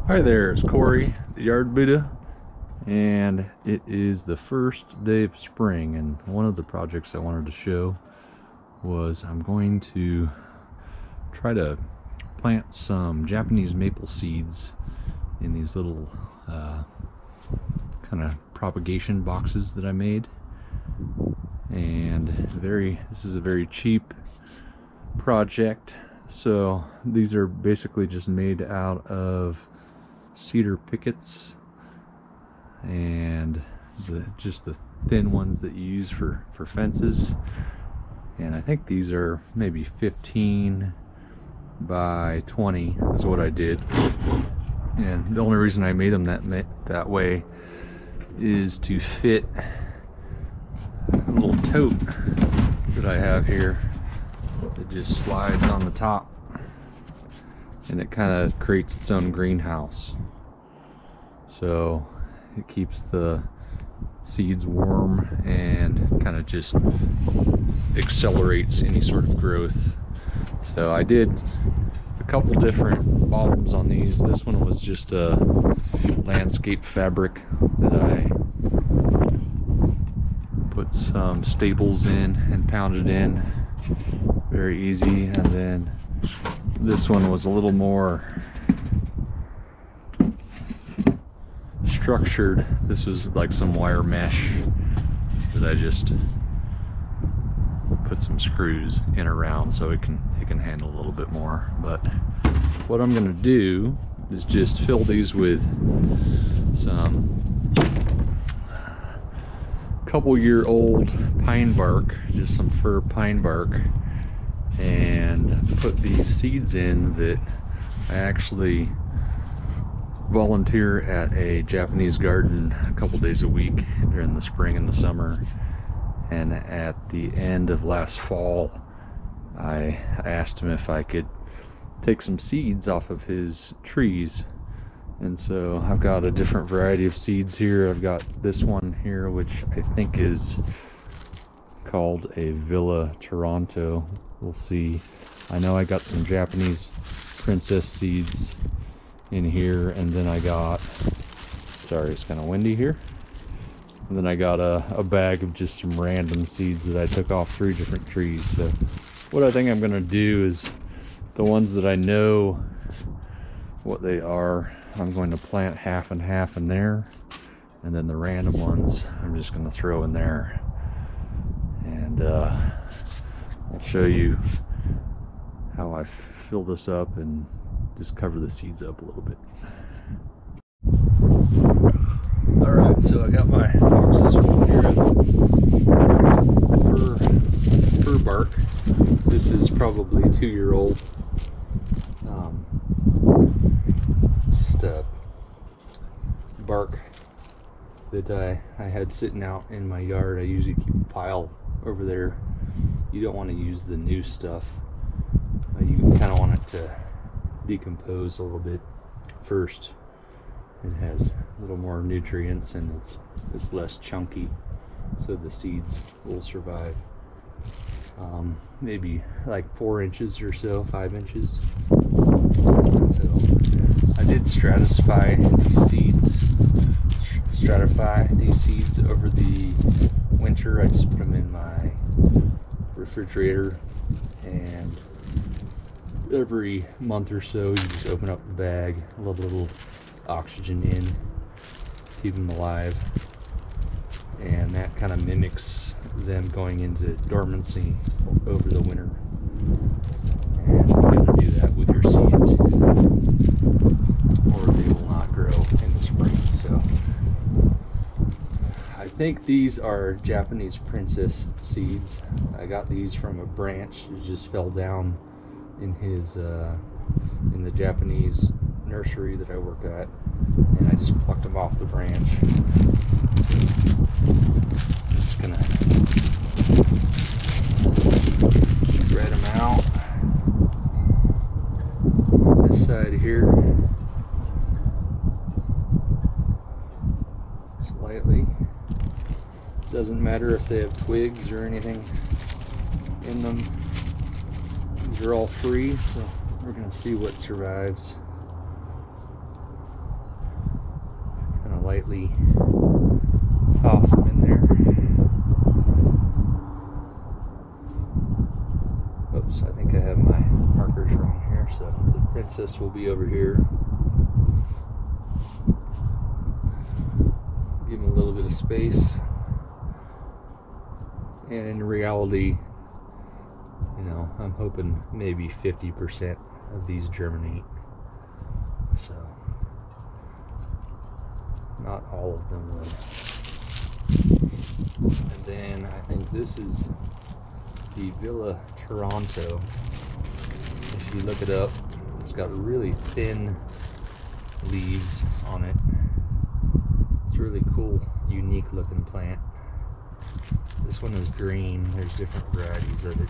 Hi there, it's Corey, the Yard Buddha, and it is the first day of spring, and one of the projects I wanted to show was I'm going to try to plant some Japanese maple seeds in these little kind of propagation boxes that I made. And this is a very cheap project, so these are basically just made out of cedar pickets and just the thin ones that you use for fences. And I think these are maybe 15 by 20 is what I did. And the only reason I made them that way is to fit a little tote that I have here that just slides on the top, and it kind of creates its own greenhouse. So it keeps the seeds warm and kind of just accelerates any sort of growth. So I did a couple different bottoms on these. This one was just a landscape fabric that I put some staples in and pounded in. Very easy. And then this one was a little more structured. This was like some wire mesh that I just put some screws in around so it can handle a little bit more. But what I'm going to do is just fill these with some couple-year-old pine bark, just some fir pine bark, and put these seeds in that I actually volunteer at a Japanese garden a couple days a week during the spring and the summer. And at the end of last fall, I asked him if I could take some seeds off of his trees. And so I've got a different variety of seeds here. I've got this one here, which I think is called a Villa Toronto. We'll see. I know I got some Japanese princess seeds in here, and then I got, sorry, it's kind of windy here. And then I got a bag of just some random seeds that I took off 3 different trees. So what I think I'm going to do is the ones that I know what they are, I'm going to plant half and half in there, and then the random ones I'm just going to throw in there. And I'll show you how I fill this up and just cover the seeds up a little bit. Alright, so I got my boxes full here of fir bark. This is probably 2-year-old. Just a bark that I had sitting out in my yard. I usually keep a pile over there. You don't want to use the new stuff. You kind of want it to decompose a little bit first. It has a little more nutrients and it's less chunky, so the seeds will survive. Maybe like 4 inches or so, 5 inches. So I did stratify these seeds over the winter. I just put them in my refrigerator, and every month or so you just open up the bag, let a little oxygen in, keep them alive, and that kind of mimics them going into dormancy over the winter. And you gotta do that with your seeds, or they will not grow in the spring. So I think these are Japanese princess seeds. I got these from a branch that just fell down in his in the Japanese nursery that I work at, and I just plucked them off the branch. So I'm just gonna spread them out on this side here slightly. Doesn't matter if they have twigs or anything in them. These are all free, so we're going to see what survives. lightly toss them in there. Oops, I think I have my markers wrong here, so the princess will be over here. Give them a little bit of space. And in reality, you know, I'm hoping maybe 50% of these germinate. So, not all of them will. And then I think this is the Villa Toronto. If you look it up, it's got really thin leaves on it. It's a really cool, unique looking plant. This one is green. There's different varieties of it.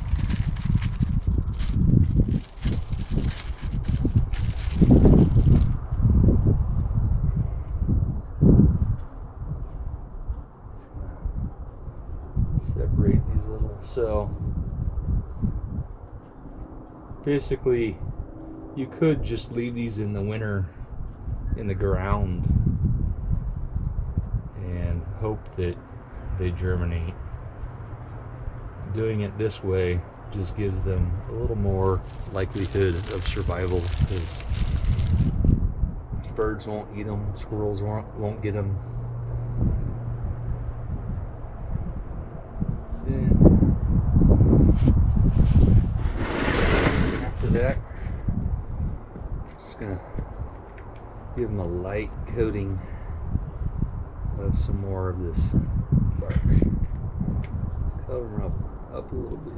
Separate these little. So basically, you could just leave these in the winter in the ground and hope that they germinate. Doing it this way just gives them a little more likelihood of survival, because birds won't eat them, squirrels won't get them. Then after that, just gonna give them a light coating of some more of this bark. Cover them up a little bit.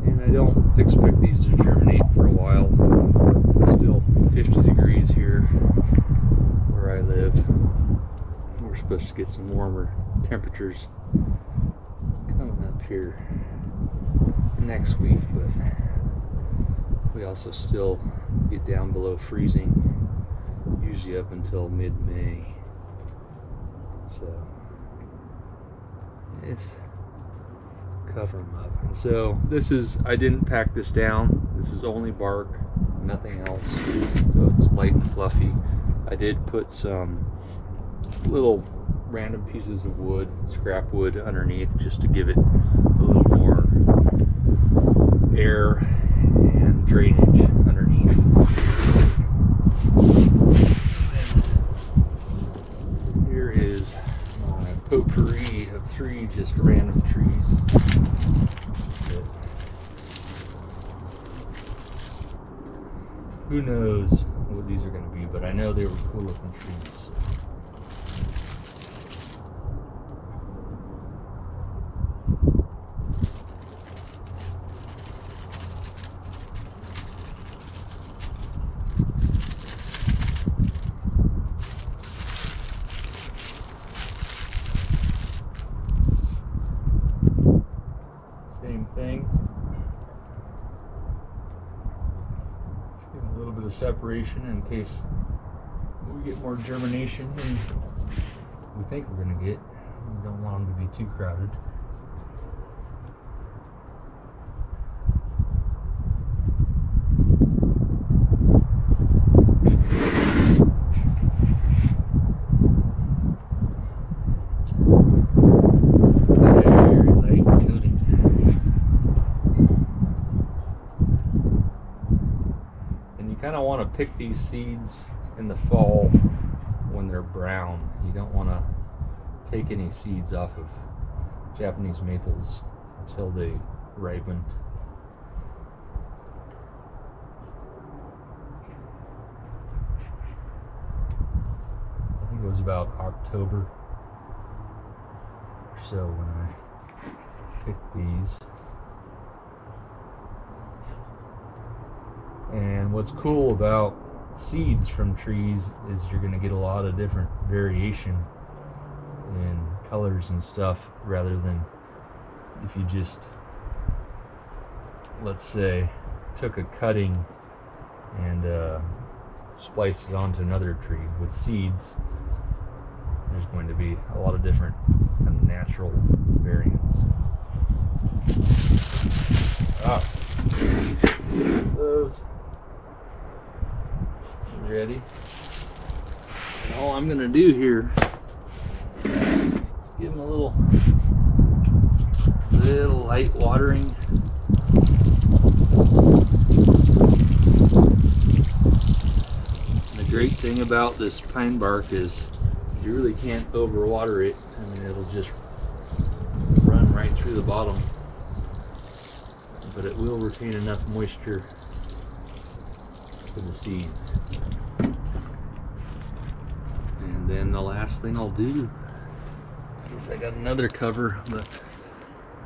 And I don't expect these to germinate for a while. It's still 50 degrees here where I live. We're supposed to get some warmer temperatures coming up here next week, but we also still get down below freezing, usually up until mid-May. So it's cover them up. And so this is, I didn't pack this down. This is only bark, nothing else. So it's light and fluffy. I did put some little random pieces of wood, scrap wood underneath, just to give it a little more air and drainage underneath. Here is my potpourri of 3 just random trees. Who knows what these are going to be, but I know they were cool looking trees. Same thing. Just give a little bit of separation in case we get more germination than we think we're going to get. We don't want them to be too crowded. Kind of want to pick these seeds in the fall when they're brown. You don't want to take any seeds off of Japanese maples until they ripen. I think it was about October or so when I picked these. And what's cool about seeds from trees is you're going to get a lot of different variation in colors and stuff, rather than if you just, let's say, took a cutting and spliced it onto another tree. With seeds, there's going to be a lot of different kind of natural variants. Ah. Those. Ready? And all I'm gonna do here is give them a little light watering. The great thing about this pine bark is you really can't overwater it. I mean, it'll just run right through the bottom, but it will retain enough moisture for the seeds. And then the last thing I'll do is I got another cover, but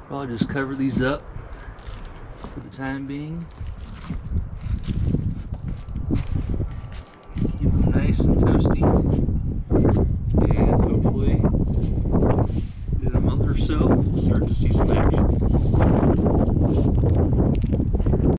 I'll just cover these up for the time being. Keep them nice and toasty, and hopefully in a month or so we'll start to see some action.